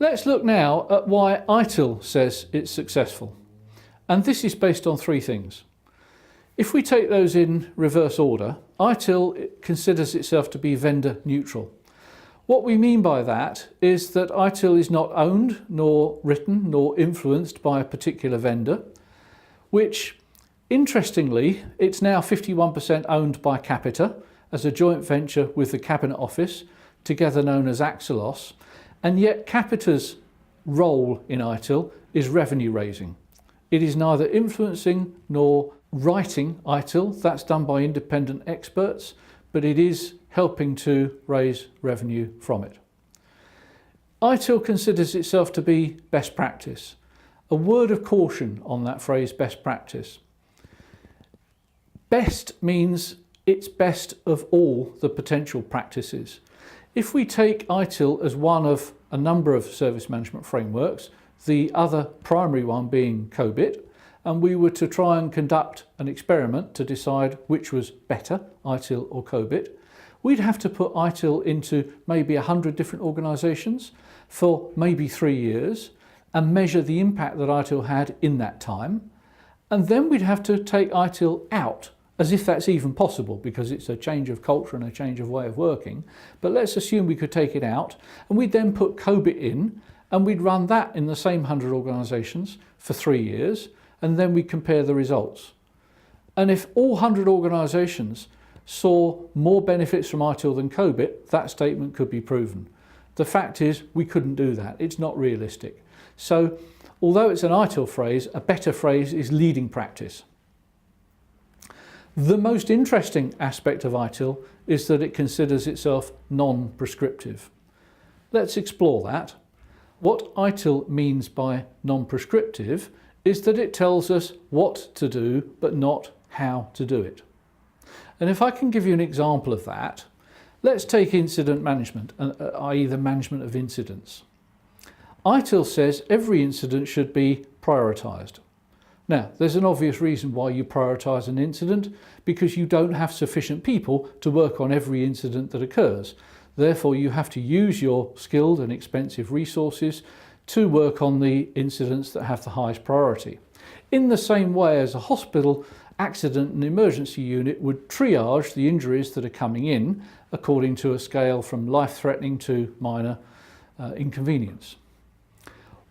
Let's look now at why ITIL says it's successful. And this is based on three things. If we take those in reverse order, ITIL considers itself to be vendor neutral. What we mean by that is that ITIL is not owned, nor written, nor influenced by a particular vendor, which, interestingly, it's now 51% owned by Capita as a joint venture with the Cabinet Office, together known as Axelos, and yet Capita's role in ITIL is revenue raising. It is neither influencing nor writing ITIL, that's done by independent experts, but it is helping to raise revenue from it. ITIL considers itself to be best practice. A word of caution on that phrase, best practice. Best means it's best of all the potential practices. If we take ITIL as one of a number of service management frameworks, the other primary one being COBIT, and we were to try and conduct an experiment to decide which was better, ITIL or COBIT, we'd have to put ITIL into maybe 100 different organisations for maybe 3 years and measure the impact that ITIL had in that time. And then we'd have to take ITIL out, as if that's even possible, because it's a change of culture and a change of way of working. But let's assume we could take it out, and we'd then put COBIT in, and we'd run that in the same 100 organisations for 3 years, and then we'd compare the results. And if all 100 organisations saw more benefits from ITIL than COBIT, that statement could be proven. The fact is, we couldn't do that. It's not realistic. So, although it's an ITIL phrase, a better phrase is leading practice. The most interesting aspect of ITIL is that it considers itself non-prescriptive. Let's explore that. What ITIL means by non-prescriptive is that it tells us what to do, but not how to do it. And if I can give you an example of that, let's take incident management, i.e. the management of incidents. ITIL says every incident should be prioritised. Now, there's an obvious reason why you prioritise an incident, because you don't have sufficient people to work on every incident that occurs. Therefore, you have to use your skilled and expensive resources to work on the incidents that have the highest priority. In the same way as a hospital accident and emergency unit would triage the injuries that are coming in according to a scale from life-threatening to minor inconvenience.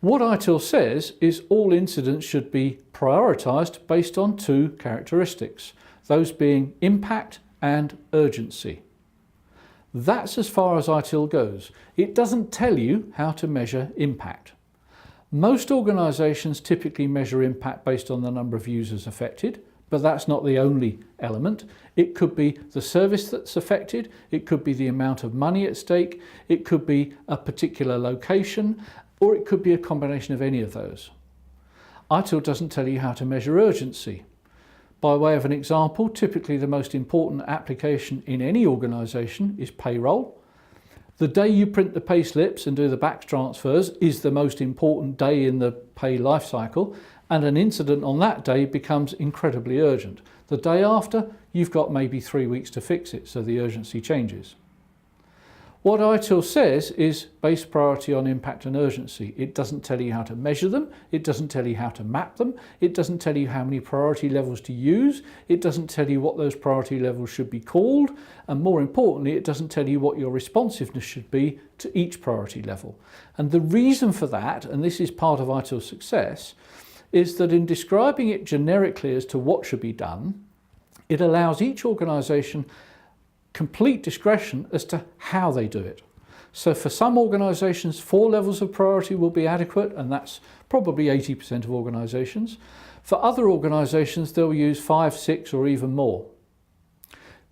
What ITIL says is all incidents should be prioritised based on two characteristics, those being impact and urgency. That's as far as ITIL goes. It doesn't tell you how to measure impact. Most organisations typically measure impact based on the number of users affected, but that's not the only element. It could be the service that's affected, it could be the amount of money at stake, it could be a particular location, or it could be a combination of any of those. ITIL doesn't tell you how to measure urgency. By way of an example, typically the most important application in any organisation is payroll. The day you print the pay slips and do the back transfers is the most important day in the pay life cycle, and an incident on that day becomes incredibly urgent. The day after, you've got maybe 3 weeks to fix it, so the urgency changes. What ITIL says is base priority on impact and urgency. It doesn't tell you how to measure them, it doesn't tell you how to map them, it doesn't tell you how many priority levels to use, it doesn't tell you what those priority levels should be called, and more importantly, it doesn't tell you what your responsiveness should be to each priority level. And the reason for that, and this is part of ITIL's success, is that in describing it generically as to what should be done, it allows each organisation complete discretion as to how they do it. So for some organisations, 4 levels of priority will be adequate, and that's probably 80% of organisations. For other organisations, they'll use 5, 6 or even more.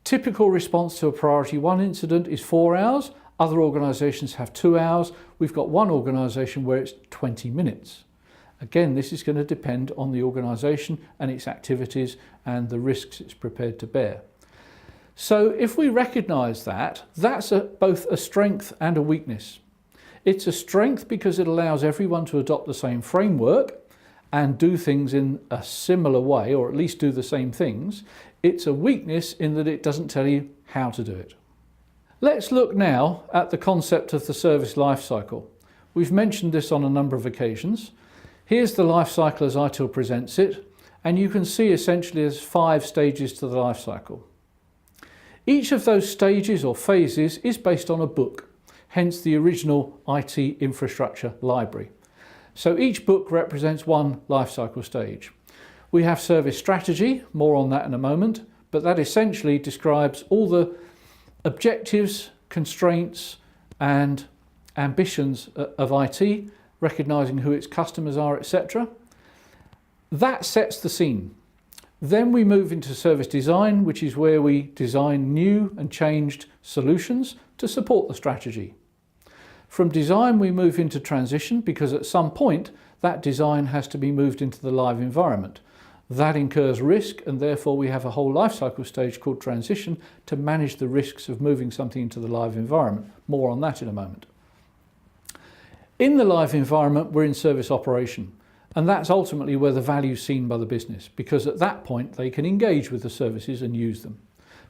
Typical response to a priority 1 incident is 4 hours. Other organisations have 2 hours. We've got one organisation where it's 20 minutes. Again, this is going to depend on the organisation and its activities and the risks it's prepared to bear. So if we recognise that, that's both a strength and a weakness. It's a strength because it allows everyone to adopt the same framework and do things in a similar way, or at least do the same things. It's a weakness in that it doesn't tell you how to do it. Let's look now at the concept of the service life cycle. We've mentioned this on a number of occasions. Here's the life cycle as ITIL presents it, and you can see essentially there's 5 stages to the life cycle. Each of those stages or phases is based on a book, hence the original IT infrastructure library. So each book represents one life cycle stage. We have service strategy, more on that in a moment, but that essentially describes all the objectives, constraints and ambitions of IT, recognising who its customers are, etc. That sets the scene. Then we move into service design, which is where we design new and changed solutions to support the strategy. From design we move into transition, because at some point that design has to be moved into the live environment. That incurs risk, and therefore we have a whole life cycle stage called transition to manage the risks of moving something into the live environment. More on that in a moment. In the live environment we're in service operation, and that's ultimately where the value is seen by the business, because at that point they can engage with the services and use them.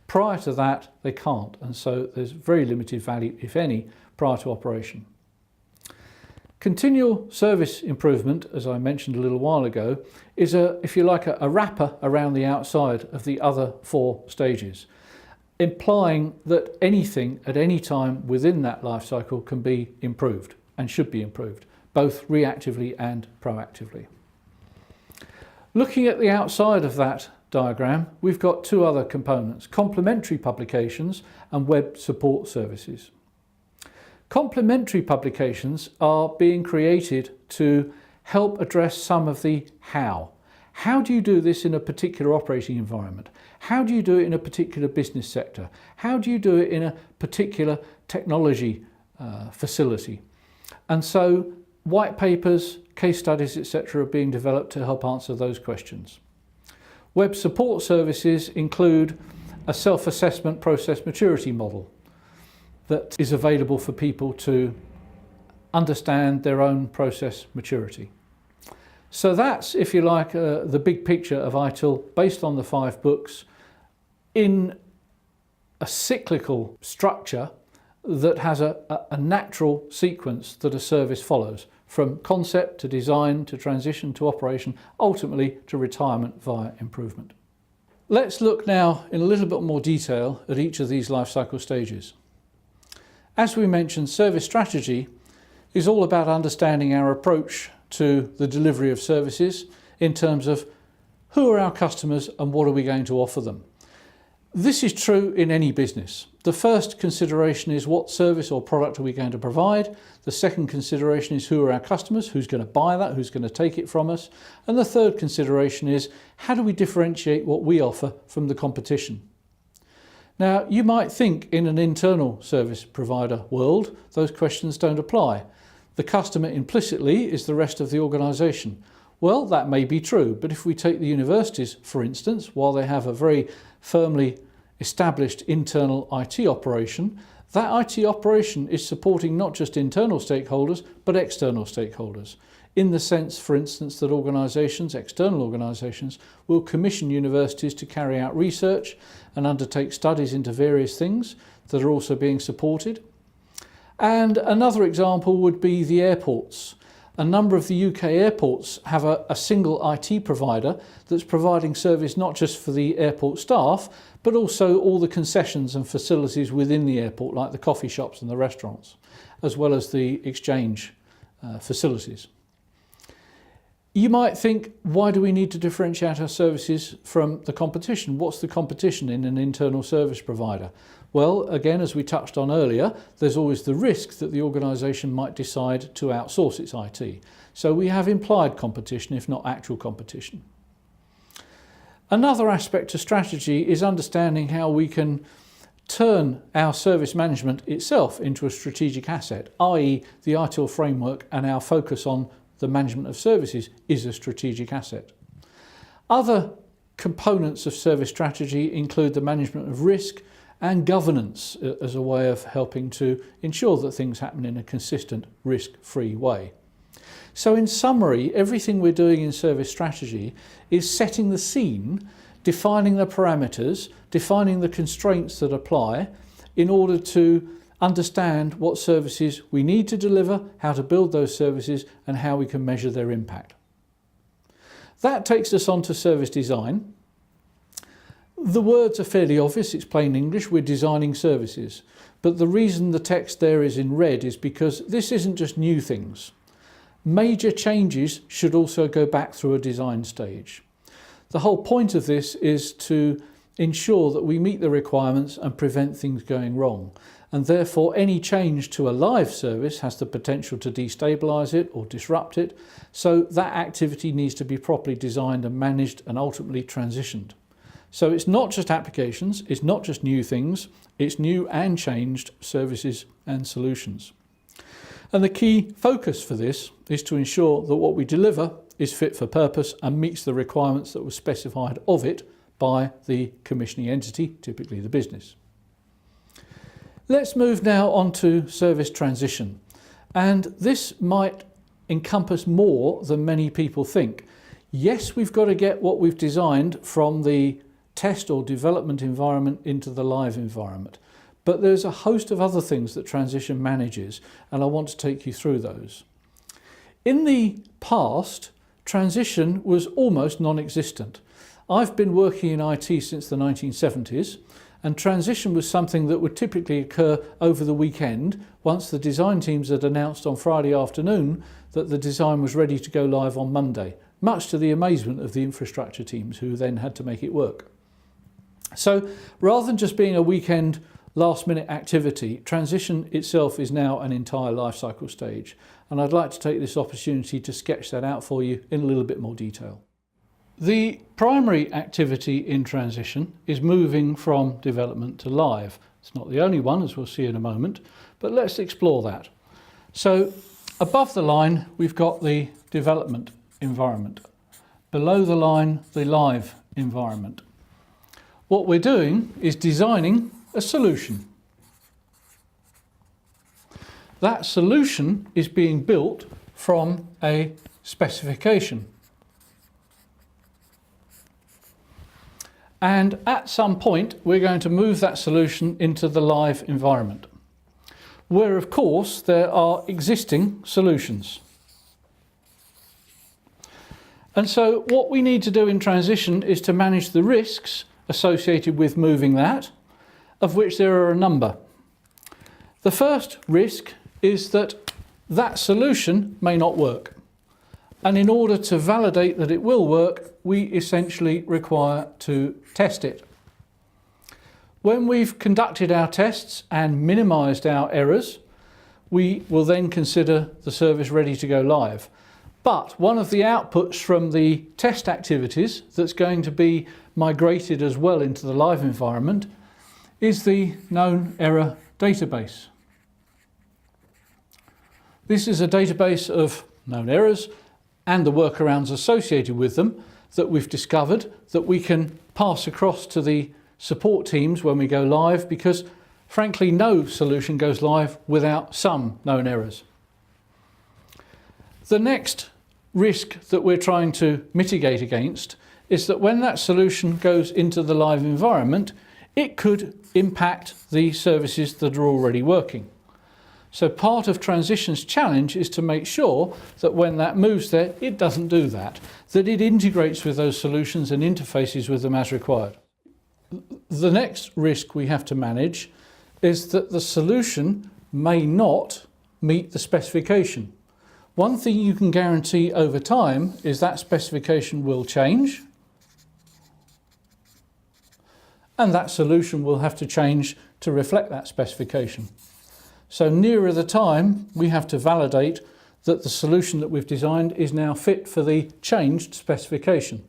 Prior to that they can't, and so there's very limited value, if any, prior to operation. Continual service improvement, as I mentioned a little while ago, is if you like, a wrapper around the outside of the other 4 stages, implying that anything at any time within that life cycle can be improved and should be improved, both reactively and proactively. Looking at the outside of that diagram, we've got 2 other components: complementary publications and web support services. Complementary publications are being created to help address some of the how. How do you do this in a particular operating environment? How do you do it in a particular business sector? How do you do it in a particular technology facility? And so white papers, case studies, etc. are being developed to help answer those questions. Web support services include a self-assessment process maturity model that is available for people to understand their own process maturity. So that's, if you like, the big picture of ITIL based on the 5 books in a cyclical structure that has a natural sequence that a service follows, from concept to design to transition to operation, ultimately to retirement via improvement. Let's look now in a little bit more detail at each of these life cycle stages. As we mentioned, service strategy is all about understanding our approach to the delivery of services in terms of who are our customers and what are we going to offer them. This is true in any business. The first consideration is what service or product are we going to provide. The second consideration is who are our customers, who's going to buy that, who's going to take it from us. And the third consideration is how do we differentiate what we offer from the competition. Now, you might think in an internal service provider world, those questions don't apply. The customer implicitly is the rest of the organisation. Well, that may be true, but if we take the universities, for instance, while they have a very firmly established internal IT operation, that IT operation is supporting not just internal stakeholders, but external stakeholders. In the sense, for instance, that organisations, external organisations, will commission universities to carry out research and undertake studies into various things that are also being supported. And another example would be the airports. A number of the UK airports have a single IT provider that's providing service not just for the airport staff, but also all the concessions and facilities within the airport, like the coffee shops and the restaurants, as well as the exchange facilities. You might think, why do we need to differentiate our services from the competition? What's the competition in an internal service provider? Well, again, as we touched on earlier, there's always the risk that the organisation might decide to outsource its IT. So we have implied competition, if not actual competition. Another aspect to strategy is understanding how we can turn our service management itself into a strategic asset, i.e. the ITIL framework and our focus on the management of services is a strategic asset. Other components of service strategy include the management of risk and governance as a way of helping to ensure that things happen in a consistent, risk-free way. So in summary, everything we're doing in service strategy is setting the scene, defining the parameters, defining the constraints that apply in order to understand what services we need to deliver, how to build those services, and how we can measure their impact. That takes us on to service design. The words are fairly obvious, it's plain English, we're designing services. But the reason the text there is in red is because this isn't just new things. Major changes should also go back through a design stage. The whole point of this is to ensure that we meet the requirements and prevent things going wrong. And therefore any change to a live service has the potential to destabilise it or disrupt it. So that activity needs to be properly designed and managed and ultimately transitioned. So it's not just applications, it's not just new things, it's new and changed services and solutions. And the key focus for this is to ensure that what we deliver is fit for purpose and meets the requirements that were specified of it by the commissioning entity, typically the business. Let's move now on to service transition. And this might encompass more than many people think. Yes, we've got to get what we've designed from the test or development environment into the live environment. But there's a host of other things that transition manages, and I want to take you through those. In the past, transition was almost non-existent. I've been working in IT since the 1970s, and transition was something that would typically occur over the weekend once the design teams had announced on Friday afternoon that the design was ready to go live on Monday, much to the amazement of the infrastructure teams who then had to make it work. So rather than just being a weekend last-minute activity, transition itself is now an entire lifecycle stage, and I'd like to take this opportunity to sketch that out for you in a little bit more detail. The primary activity in transition is moving from development to live. It's not the only one, as we'll see in a moment, but let's explore that. So above the line we've got the development environment. Below the line, the live environment. What we're doing is designing a solution. That solution is being built from a specification. And at some point we're going to move that solution into the live environment, where of course there are existing solutions. And so what we need to do in transition is to manage the risks associated with moving that, of which there are a number. The first risk is that that solution may not work. And in order to validate that it will work, we essentially require to test it. When we've conducted our tests and minimised our errors, we will then consider the service ready to go live. But one of the outputs from the test activities that's going to be migrated as well into the live environment is the known error database. This is a database of known errors and the workarounds associated with them that we've discovered that we can pass across to the support teams when we go live, because frankly no solution goes live without some known errors. The next risk that we're trying to mitigate against is that when that solution goes into the live environment, it could impact the services that are already working. So part of transition's challenge is to make sure that when that moves there, it doesn't do that it integrates with those solutions and interfaces with them as required. The next risk we have to manage is that the solution may not meet the specification. One thing you can guarantee over time is that specification will change, and that solution will have to change to reflect that specification. So nearer the time, we have to validate that the solution that we've designed is now fit for the changed specification.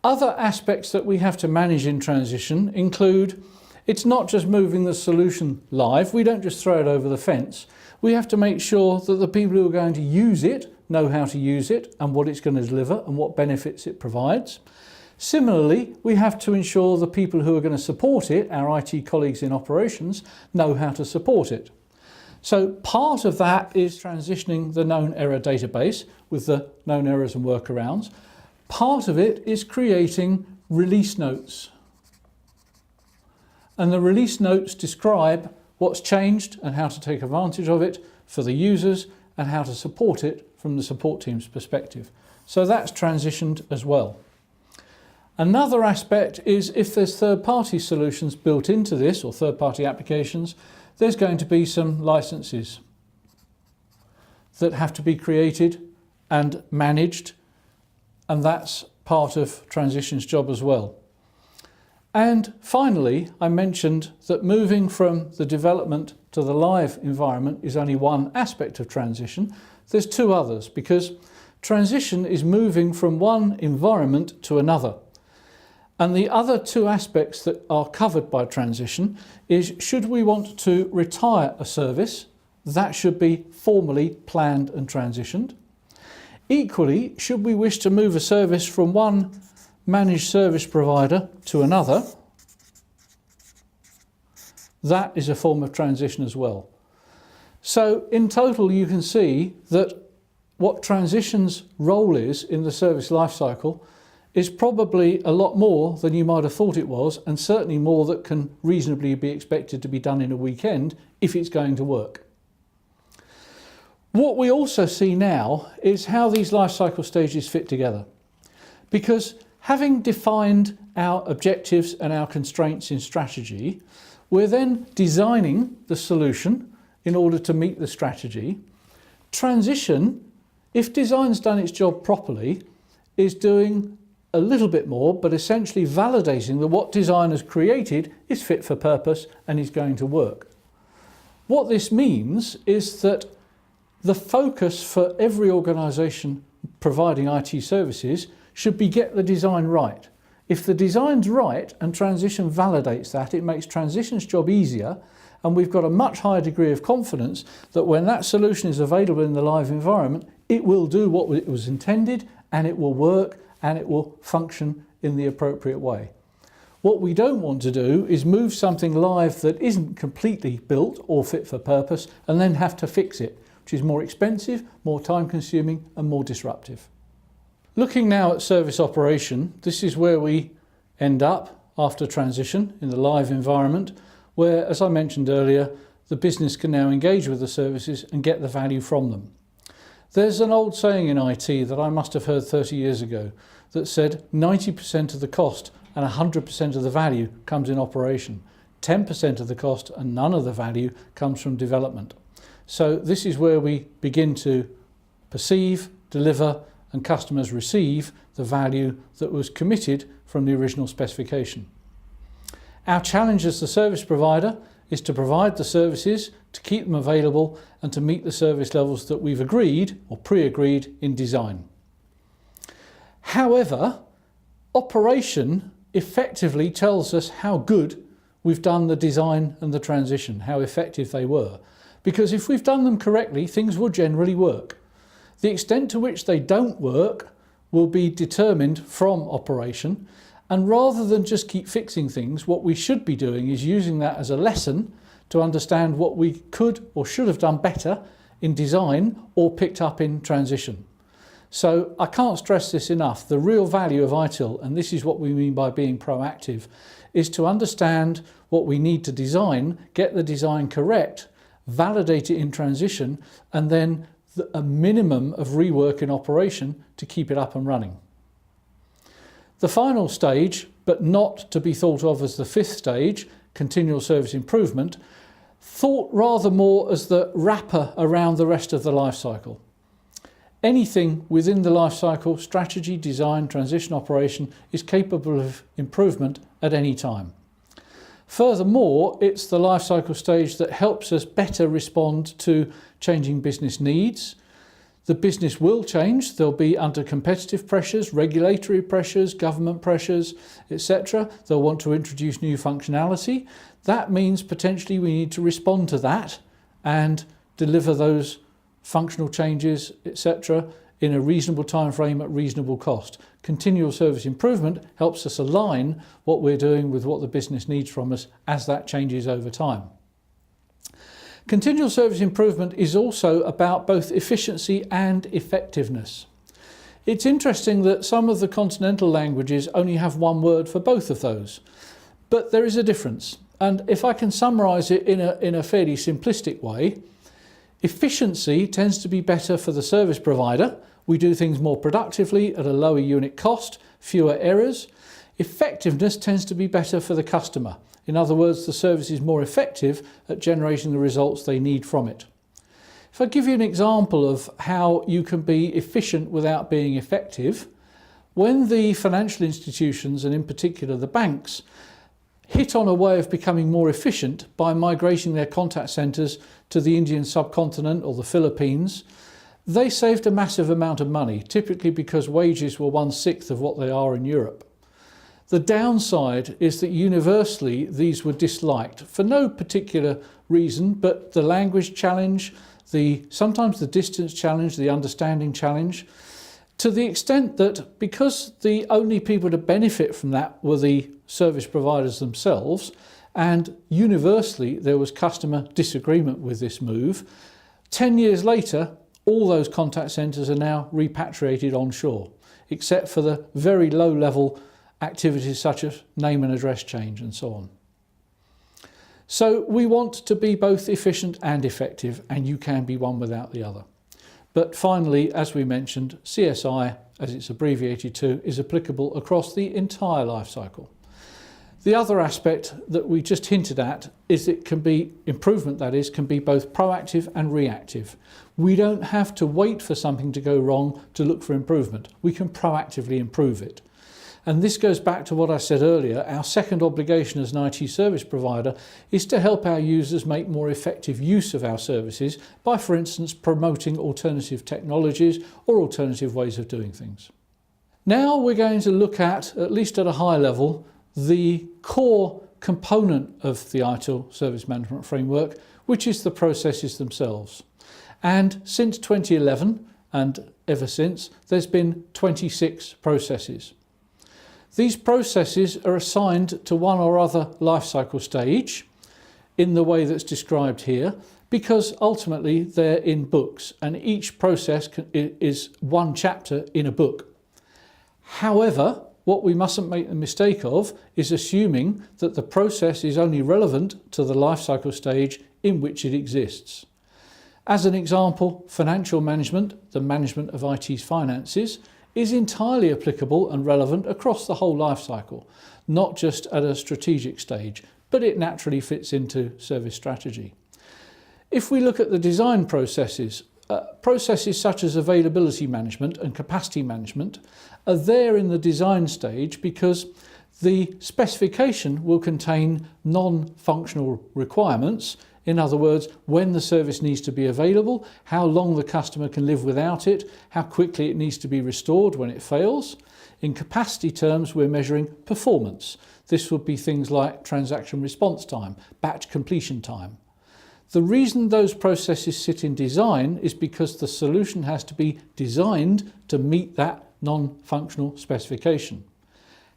Other aspects that we have to manage in transition include, it's not just moving the solution live, we don't just throw it over the fence. We have to make sure that the people who are going to use it know how to use it and what it's going to deliver and what benefits it provides. Similarly, we have to ensure the people who are going to support it, our IT colleagues in operations, know how to support it. So part of that is transitioning the known error database with the known errors and workarounds. Part of it is creating release notes. and the release notes describe what's changed and how to take advantage of it for the users and how to support it from the support team's perspective. So that's transitioned as well. Another aspect is if there's third-party solutions built into this or third-party applications, there's going to be some licenses that have to be created and managed, and that's part of transition's job as well. And finally, I mentioned that moving from the development to the live environment is only one aspect of transition. There's two others, because transition is moving from one environment to another. And the other two aspects that are covered by transition is, should we want to retire a service, that should be formally planned and transitioned. Equally, should we wish to move a service from one managed service provider to another, that is a form of transition as well. So in total, you can see that what transition's role is in the service lifecycle is probably a lot more than you might have thought it was, and certainly more that can reasonably be expected to be done in a weekend if it's going to work. What we also see now is how these lifecycle stages fit together, because having defined our objectives and our constraints in strategy, we're then designing the solution in order to meet the strategy. Transition, if design's done its job properly, is doing a little bit more, but essentially validating that what design has created is fit for purpose and is going to work. What this means is that the focus for every organisation providing IT services should be get the design right. If the design's right and transition validates that, it makes transition's job easier, and we've got a much higher degree of confidence that when that solution is available in the live environment, it will do what it was intended, and it will work, and it will function in the appropriate way. What we don't want to do is move something live that isn't completely built or fit for purpose and then have to fix it, which is more expensive, more time consuming and more disruptive. Looking now at service operation, this is where we end up after transition in the live environment, where, as I mentioned earlier, the business can now engage with the services and get the value from them. There's an old saying in IT that I must have heard 30 years ago that said 90% of the cost and 100% of the value comes in operation. 10% of the cost and none of the value comes from development. So this is where we begin to perceive, deliver, and customers receive the value that was committed from the original specification. Our challenge as the service provider is to provide the services, to keep them available, and to meet the service levels that we've agreed or pre-agreed in design. However, operation effectively tells us how good we've done the design and the transition, how effective they were. Because if we've done them correctly, things will generally work. The extent to which they don't work will be determined from operation, and rather than just keep fixing things, what we should be doing is using that as a lesson to understand what we could or should have done better in design or picked up in transition. So I can't stress this enough. The real value of ITIL, and this is what we mean by being proactive, is to understand what we need to design, get the design correct, validate it in transition, and then a minimum of rework in operation to keep it up and running. The final stage, but not to be thought of as the fifth stage, continual service improvement, thought rather more as the wrapper around the rest of the life cycle. Anything within the life cycle, strategy, design, transition, operation, is capable of improvement at any time. Furthermore, it's the life cycle stage that helps us better respond to changing business needs. The business will change. They'll be under competitive pressures, regulatory pressures, government pressures, etc. They'll want to introduce new functionality. That means potentially we need to respond to that and deliver those functional changes, etc., in a reasonable time frame at reasonable cost. Continual service improvement helps us align what we're doing with what the business needs from us as that changes over time. Continual service improvement is also about both efficiency and effectiveness. It's interesting that some of the continental languages only have one word for both of those, but there is a difference. And if I can summarise it in a fairly simplistic way, efficiency tends to be better for the service provider. We do things more productively at a lower unit cost, fewer errors. Effectiveness tends to be better for the customer. In other words, the service is more effective at generating the results they need from it. If I give you an example of how you can be efficient without being effective, when the financial institutions, and in particular the banks, hit on a way of becoming more efficient by migrating their contact centres to the Indian subcontinent or the Philippines, they saved a massive amount of money, typically because wages were 1/6 of what they are in Europe. The downside is that universally these were disliked for no particular reason, but the language challenge, sometimes the distance challenge, the understanding challenge, to the extent that because the only people to benefit from that were the service providers themselves, and universally there was customer disagreement with this move, 10 years later all those contact centres are now repatriated onshore, except for the very low level activities such as name and address change and so on. So we want to be both efficient and effective, and you can be one without the other. But finally, as we mentioned, CSI, as it's abbreviated to, is applicable across the entire life cycle. The other aspect that we just hinted at is it can be, improvement that is, can be both proactive and reactive. We don't have to wait for something to go wrong to look for improvement. We can proactively improve it. And this goes back to what I said earlier. Our second obligation as an IT service provider is to help our users make more effective use of our services by, for instance, promoting alternative technologies or alternative ways of doing things. Now we're going to look at least at a high level, the core component of the ITIL Service Management Framework, which is the processes themselves. And since 2011, and ever since, there's been 26 processes. These processes are assigned to one or other life cycle stage in the way that's described here, because ultimately they're in books and each process is one chapter in a book. However, what we mustn't make the mistake of is assuming that the process is only relevant to the life cycle stage in which it exists. As an example, financial management, the management of IT's finances, is entirely applicable and relevant across the whole life cycle, not just at a strategic stage, but it naturally fits into service strategy. If we look at the design processes, processes such as availability management and capacity management are there in the design stage because the specification will contain non-functional requirements. In other words, when the service needs to be available, how long the customer can live without it, how quickly it needs to be restored when it fails. In capacity terms, we're measuring performance. This would be things like transaction response time, batch completion time. The reason those processes sit in design is because the solution has to be designed to meet that non-functional specification.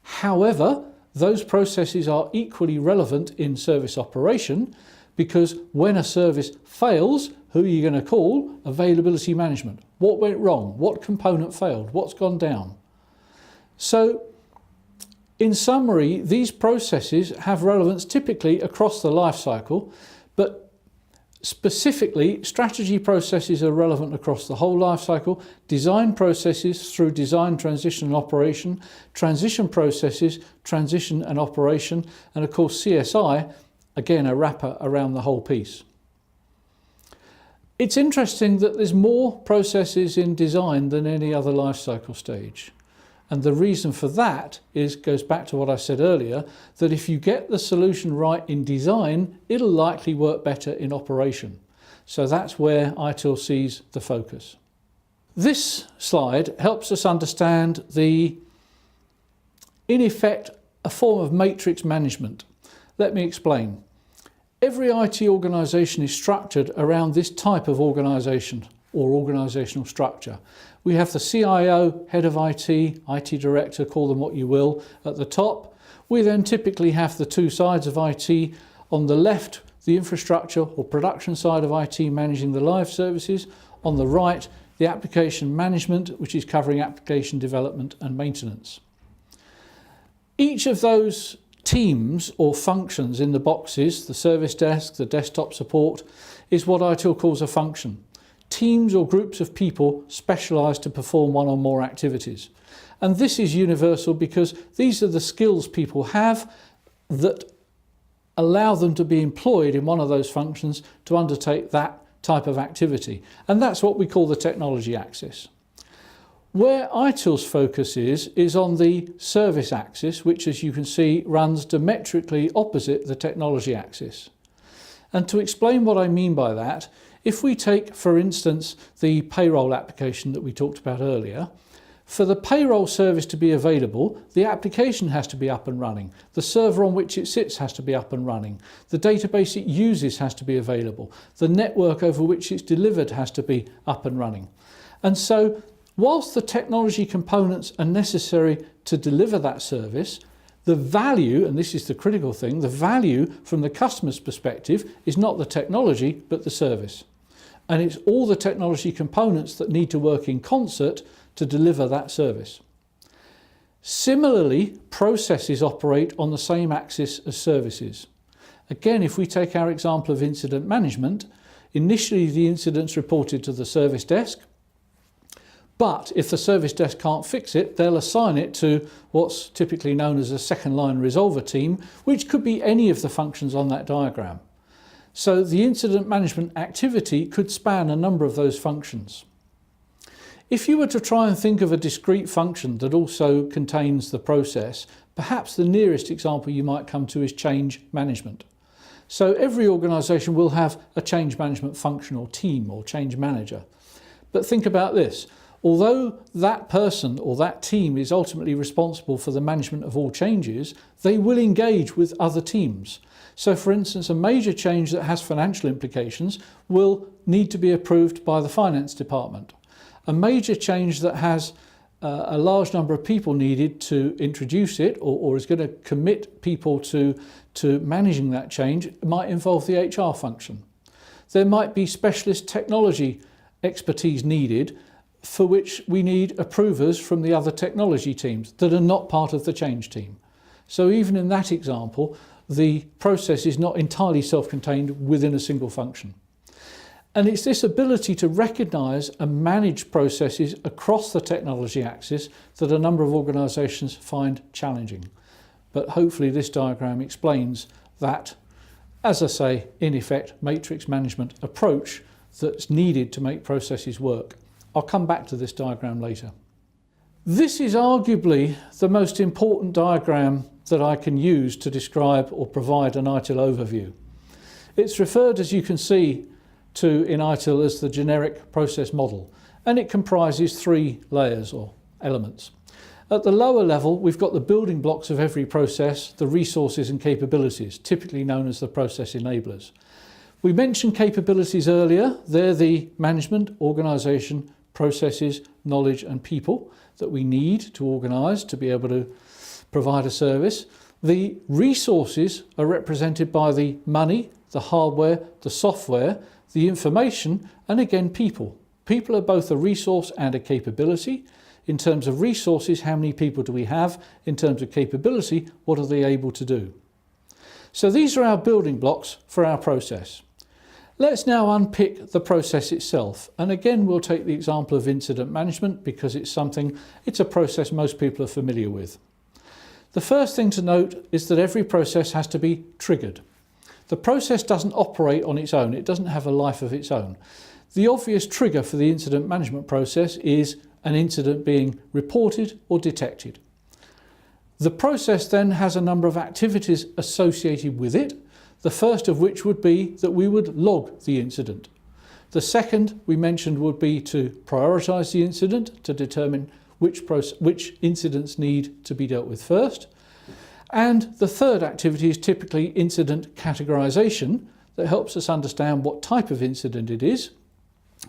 However, those processes are equally relevant in service operation, because when a service fails, who are you going to call? Availability management. What went wrong? What component failed? What's gone down? So, in summary, these processes have relevance typically across the life cycle, but specifically, strategy processes are relevant across the whole life cycle, design processes through design, transition and operation, transition processes, transition and operation, and of course CSI, again, a wrapper around the whole piece. It's interesting that there's more processes in design than any other life cycle stage. And the reason for that goes back to what I said earlier, that if you get the solution right in design, it'll likely work better in operation. So that's where ITIL sees the focus. This slide helps us understand in effect, a form of matrix management. Let me explain. Every IT organisation is structured around this type of organisation or organisational structure. We have the CIO, head of IT, IT director, call them what you will, at the top. We then typically have the two sides of IT. On the left, the infrastructure or production side of IT managing the live services. On the right, the application management, which is covering application development and maintenance. Each of those teams or functions in the boxes, the service desk, the desktop support, is what ITIL calls a function. Teams or groups of people specialised to perform one or more activities. And this is universal because these are the skills people have that allow them to be employed in one of those functions to undertake that type of activity. And that's what we call the technology axis. Where ITIL's focus is on the service axis, which, as you can see, runs diametrically opposite the technology axis. And to explain what I mean by that, if we take, for instance, the payroll application that we talked about earlier, for the payroll service to be available, the application has to be up and running. The server on which it sits has to be up and running. The database it uses has to be available. The network over which it's delivered has to be up and running. And so, whilst the technology components are necessary to deliver that service, the value, and this is the critical thing, the value from the customer's perspective is not the technology, but the service. And it's all the technology components that need to work in concert to deliver that service. Similarly, processes operate on the same axis as services. Again, if we take our example of incident management, initially the incident's reported to the service desk, but if the service desk can't fix it, they'll assign it to what's typically known as a second line resolver team, which could be any of the functions on that diagram. So the incident management activity could span a number of those functions. If you were to try and think of a discrete function that also contains the process, perhaps the nearest example you might come to is change management. So every organisation will have a change management function or team or change manager. But think about this. Although that person or that team is ultimately responsible for the management of all changes, they will engage with other teams. So for instance, a major change that has financial implications will need to be approved by the finance department. A major change that has a large number of people needed to introduce it or is going to commit people to managing that change might involve the HR function. There might be specialist technology expertise needed for which we need approvers from the other technology teams that are not part of the change team. So even in that example, the process is not entirely self-contained within a single function. And it's this ability to recognise and manage processes across the technology axis that a number of organisations find challenging. But hopefully this diagram explains that, as I say, in effect, matrix management approach that's needed to make processes work. I'll come back to this diagram later. This is arguably the most important diagram that I can use to describe or provide an ITIL overview. It's referred, as you can see, to in ITIL as the generic process model, and it comprises three layers or elements. At the lower level, we've got the building blocks of every process, the resources and capabilities, typically known as the process enablers. We mentioned capabilities earlier. They're the management, organisation, processes, knowledge and people that we need to organise to be able to provide a service. The resources are represented by the money, the hardware, the software, the information, and again people. People are both a resource and a capability. In terms of resources, how many people do we have? In terms of capability, what are they able to do? So these are our building blocks for our process. Let's now unpick the process itself. And again, we'll take the example of incident management because it's a process most people are familiar with. The first thing to note is that every process has to be triggered. The process doesn't operate on its own. It doesn't have a life of its own. The obvious trigger for the incident management process is an incident being reported or detected. The process then has a number of activities associated with it, the first of which would be that we would log the incident. The second we mentioned would be to prioritise the incident to determine which incidents need to be dealt with first. And the third activity is typically incident categorisation that helps us understand what type of incident it is,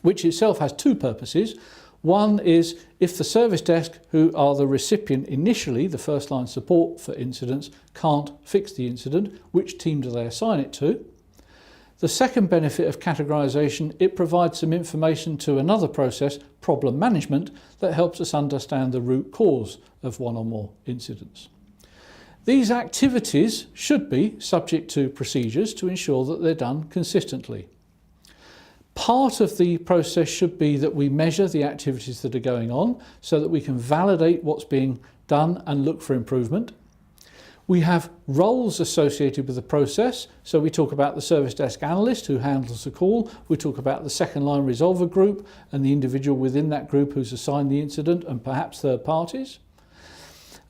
which itself has two purposes. One is if the service desk, who are the recipient initially, the first line support for incidents, can't fix the incident, which team do they assign it to? The second benefit of categorisation, it provides some information to another process, problem management, that helps us understand the root cause of one or more incidents. These activities should be subject to procedures to ensure that they're done consistently. Part of the process should be that we measure the activities that are going on so that we can validate what's being done and look for improvement. We have roles associated with the process, so we talk about the service desk analyst who handles the call, we talk about the second line resolver group and the individual within that group who's assigned the incident and perhaps third parties.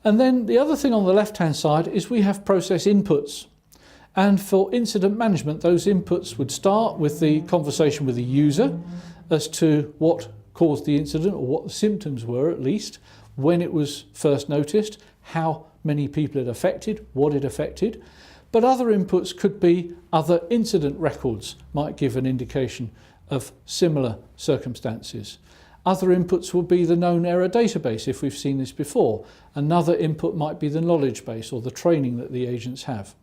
And then the other thing on the left hand side is we have process inputs. And for incident management, those inputs would start with the conversation with the user as to what caused the incident, or what the symptoms were at least, when it was first noticed, how many people it affected, what it affected. But other inputs could be other incident records, might give an indication of similar circumstances. Other inputs will be the known error database if we've seen this before. Another input might be the knowledge base or the training that the agents have.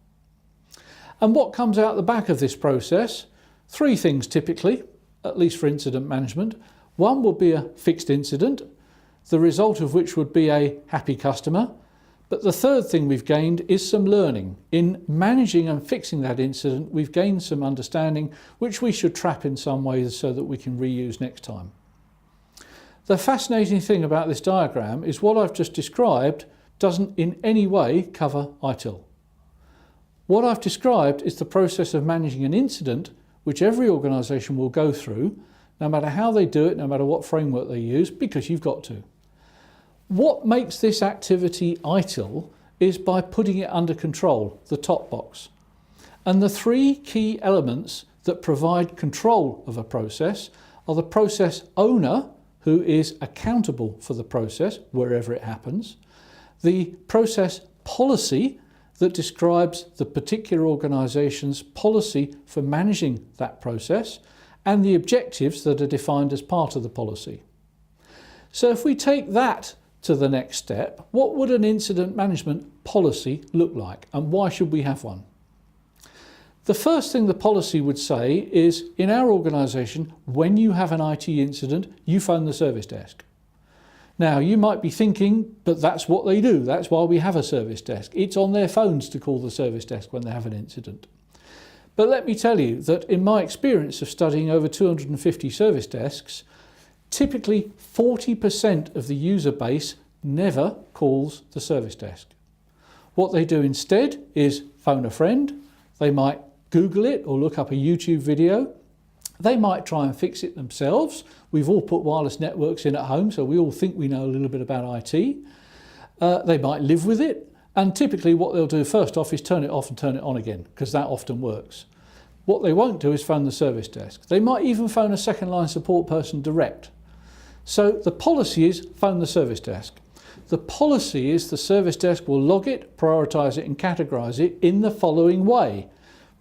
And what comes out the back of this process? Three things typically, at least for incident management. One will be a fixed incident, the result of which would be a happy customer. But the third thing we've gained is some learning. In managing and fixing that incident, we've gained some understanding which we should trap in some ways so that we can reuse next time. The fascinating thing about this diagram is what I've just described doesn't in any way cover ITIL. What I've described is the process of managing an incident which every organisation will go through, no matter how they do it, no matter what framework they use, because you've got to. What makes this activity ITIL is by putting it under control, the top box. And the three key elements that provide control of a process are the process owner, who is accountable for the process wherever it happens, the process policy that describes the particular organisation's policy for managing that process, and the objectives that are defined as part of the policy. So if we take that to the next step, what would an incident management policy look like, and why should we have one? The first thing the policy would say is, in our organisation, when you have an IT incident, you phone the service desk. Now, you might be thinking, but that's what they do. That's why we have a service desk. It's on their phones to call the service desk when they have an incident. But let me tell you that in my experience of studying over 250 service desks, typically 40% of the user base never calls the service desk. What they do instead is phone a friend. They might Google it or look up a YouTube video. They might try and fix it themselves. We've all put wireless networks in at home, so we all think we know a little bit about IT. They might live with it, and typically what they'll do first off is turn it off and turn it on again, because that often works. What they won't do is phone the service desk. They might even phone a second line support person direct. So the policy is phone the service desk. The policy is the service desk will log it, prioritise it and categorise it in the following way.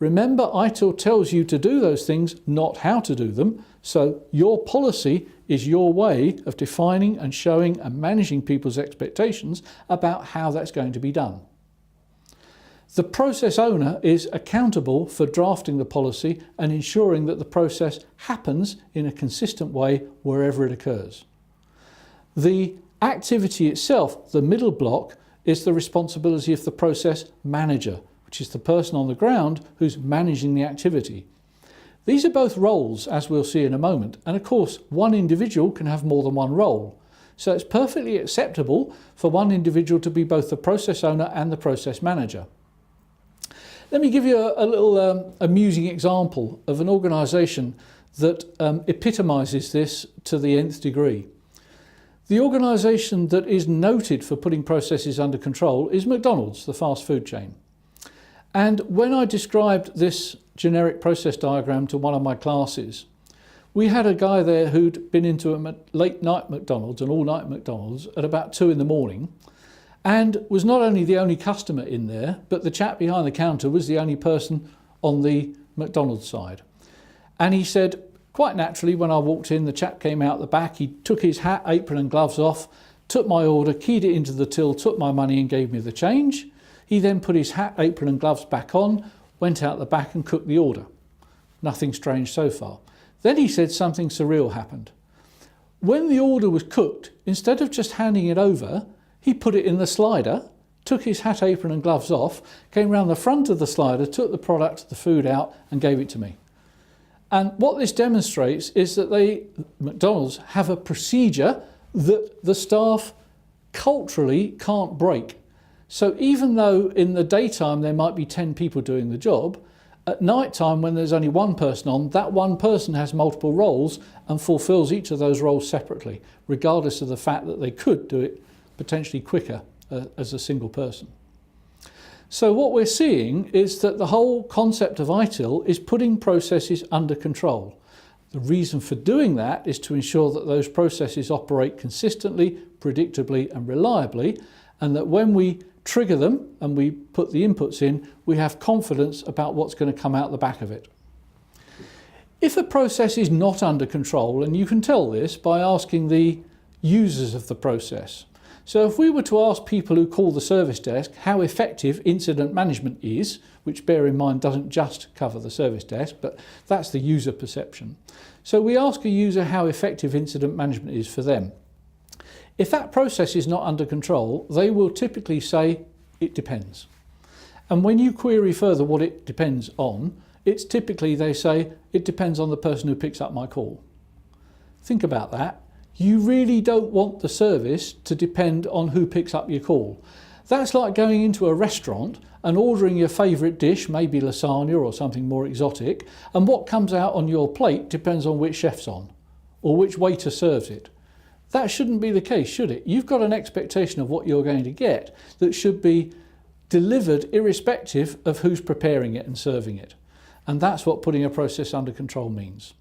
Remember, ITIL tells you to do those things, not how to do them. So your policy is your way of defining and showing and managing people's expectations about how that's going to be done. The process owner is accountable for drafting the policy and ensuring that the process happens in a consistent way wherever it occurs. The activity itself, the middle block, is the responsibility of the process manager, which is the person on the ground who's managing the activity. These are both roles, as we'll see in a moment, and of course one individual can have more than one role. So it's perfectly acceptable for one individual to be both the process owner and the process manager. Let me give you a little amusing example of an organisation that epitomises this to the nth degree. The organisation that is noted for putting processes under control is McDonald's, the fast food chain. And when I described this generic process diagram to one of my classes, we had a guy there who'd been into a late night McDonald's, an all night McDonald's, at about 2 in the morning, and was not only the only customer in there, but the chap behind the counter was the only person on the McDonald's side. And he said, quite naturally, when I walked in, the chap came out the back, he took his hat, apron and gloves off, took my order, keyed it into the till, took my money and gave me the change. He then put his hat, apron and gloves back on, went out the back and cooked the order. Nothing strange so far. Then he said something surreal happened. When the order was cooked, instead of just handing it over, he put it in the slider, took his hat, apron and gloves off, came round the front of the slider, took the product, the food out and gave it to me. And what this demonstrates is that McDonald's have a procedure that the staff culturally can't break. So even though in the daytime there might be 10 people doing the job, at night time when there's only one person on, that one person has multiple roles and fulfills each of those roles separately, regardless of the fact that they could do it potentially quicker as a single person. So what we're seeing is that the whole concept of ITIL is putting processes under control. The reason for doing that is to ensure that those processes operate consistently, predictably and reliably, and that when we trigger them and we put the inputs in, we have confidence about what's going to come out the back of it. If a process is not under control, and you can tell this by asking the users of the process. So if we were to ask people who call the service desk how effective incident management is, which bear in mind doesn't just cover the service desk, but that's the user perception. So we ask a user how effective incident management is for them. If that process is not under control, they will typically say it depends. And when you query further what it depends on, it's typically they say it depends on the person who picks up my call. Think about that. You really don't want the service to depend on who picks up your call. That's like going into a restaurant and ordering your favourite dish, maybe lasagna or something more exotic, and what comes out on your plate depends on which chef's on or which waiter serves it. That shouldn't be the case, should it? You've got an expectation of what you're going to get that should be delivered irrespective of who's preparing it and serving it. And that's what putting a process under control means.